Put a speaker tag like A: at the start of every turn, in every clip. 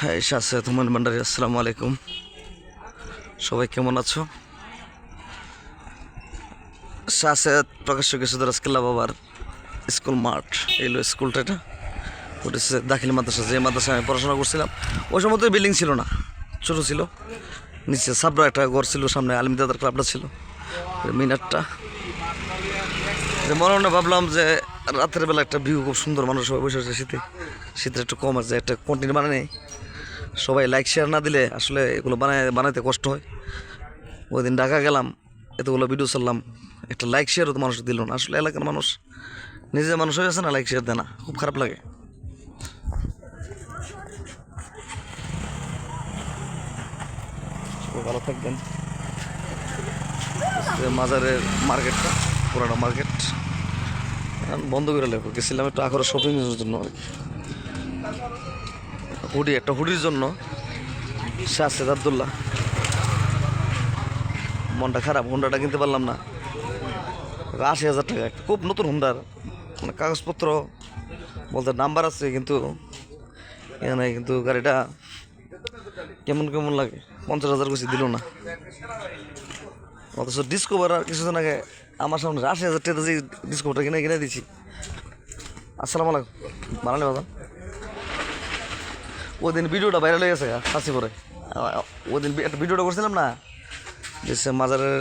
A: হ্যাঁ, শাসে তুমান ভান্ডারী, আসসালামু আলাইকুম। সবাই কেমন আছো? শাসে প্রকাশ্য কিশোর আজকেল্লা বাবার স্কুল মাঠ, এলো স্কুলটা। এটা উঠেছে দাখিল মাদ্রাসা, যে মাদ্রাসায় আমি পড়াশোনা করছিলাম। ওই সময় তো বিল্ডিং ছিল না, ছোটো ছিল। নিচে সাবরা একটা ঘর ছিল, সামনে আলমদাদার ক্লাবটা ছিল, মিনারটা। মনে মনে ভাবলাম যে রাতের বেলা একটা ভিউ খুব সুন্দর, মানুষ সবাই বসে আছে। শীতের একটু কম আছে, একটা কন্টিনিউ বানায় নেই। সবাই লাইক শেয়ার না দিলে আসলে এগুলো বানাইতে কষ্ট হয়। ওই দিন ঢাকা গেলাম, এতগুলো ভিডিও চাললাম, একটা লাইক শেয়ারও তো মানুষ দিল না। আসলে এলাকার মানুষ, নিজের মানুষ হয়ে আছে না, লাইক শেয়ার দেয় না, খুব খারাপ লাগে। ভালো থাকবেন। মাজারের মার্কেটটা, পুরানো মার্কেট বন্ধ করে লেখো। গেছিলাম একটু আখড়া শপিংয়ের জন্য, একটা হুডির জন্য। শাহেদ আবদুল্লাহ, মনটা খারাপ, হুন্ডাটা কিনতে পারলাম না। 80,000 টাকা, খুব নতুন হুন্ডার, মানে কাগজপত্র বলতে নাম্বার আছে, কিন্তু এখানে কিন্তু গাড়িটা কেমন কেমন লাগে। 50,000 কিছু দিল না। অথচ ডিসকভার আর কিছুদিন আগে আমার সামনে 80,000 টাকা যে ডিসকভারটা কিনে দিয়েছি। আসসালামু আলাইকুম, বানালে বাবা। ওই দিন ভিডিওটা ভাইরাল হয়ে গেছে হাসি পরে। ওই দিন একটা ভিডিওটা করছিলাম না, যে মাজারের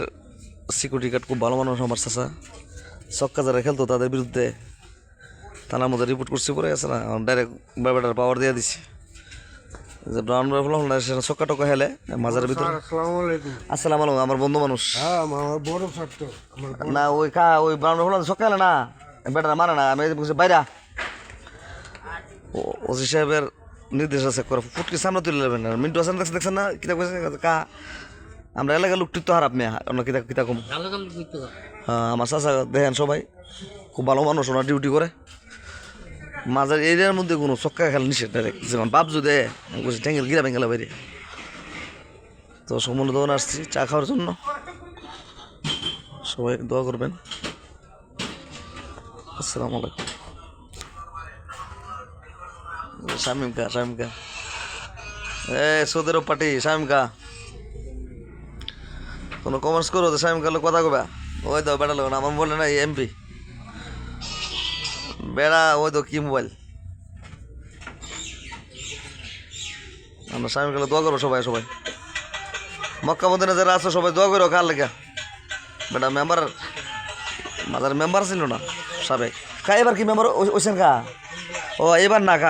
A: সিকিউরিটি গার্ড খুব ভালো মানুষ, আমার চাচা। ছক্কা যারা খেলতো তাদের বিরুদ্ধে থানার মধ্যে রিপোর্ট করছি, পরে গেছে না, ডাইরেক্ট ব্যাপারটার পাওয়ার দিয়ে দিছি। যে ব্রাউন রাইফেল ছক্কা টক্কা খেলে মাজারের ভিতরে। আসসালাম আলাইকুম, আমার বন্ধু মানুষ না। ওই ব্রাউন রাইফেল ছক্কা খেলে না, ব্যাটারা মানে না। আমি বাইরা ওসি সাহেবের নির্দেশ আছে, ফুটকি সামনে তুলে নেবেন। মিন্টু হাসান দেখছেন না, কিতাব কা আমরা এলাকার লোকটি তো হারাপ মেয়া, অন্য কিতা কম। হ্যাঁ, আমার চাচা দেখেন সবাই খুব ভালো মানুষ, ওনার ডিউটি করে। মাজার এরিয়ার মধ্যে কোনো চক্কা খেলা নিষেধ, ডাইরেক্ট যেমন বাপ যদি ট্যাঙ্গেল গিরা বেঙ্গেলা বাইরে। তো সম্পূর্ণ দোকান আসছি চা খাওয়ার জন্য, সবাই দোয়া করবেন। আসসালামু আলাইকুম। শামিম কা সৌদের পার্টি শামিম কা, কোনো কমার্স করো তো শামিম কালো কথা কবা। ওই তো বেড়া লোক, আমার বলে না এমপি বেড়া। ওই তো কি মোবাইল। আমরা শামিম কালো দোয়া করো সবাই। মক্কা মদিনা যারা আছো সবাই দোয়া করো। কার লেখা বেটা মেম্বার, মাজার মেম্বার ছিল না সাবেক। এবার কি মেম্বার ওইসেন কা? ও এবার না খা।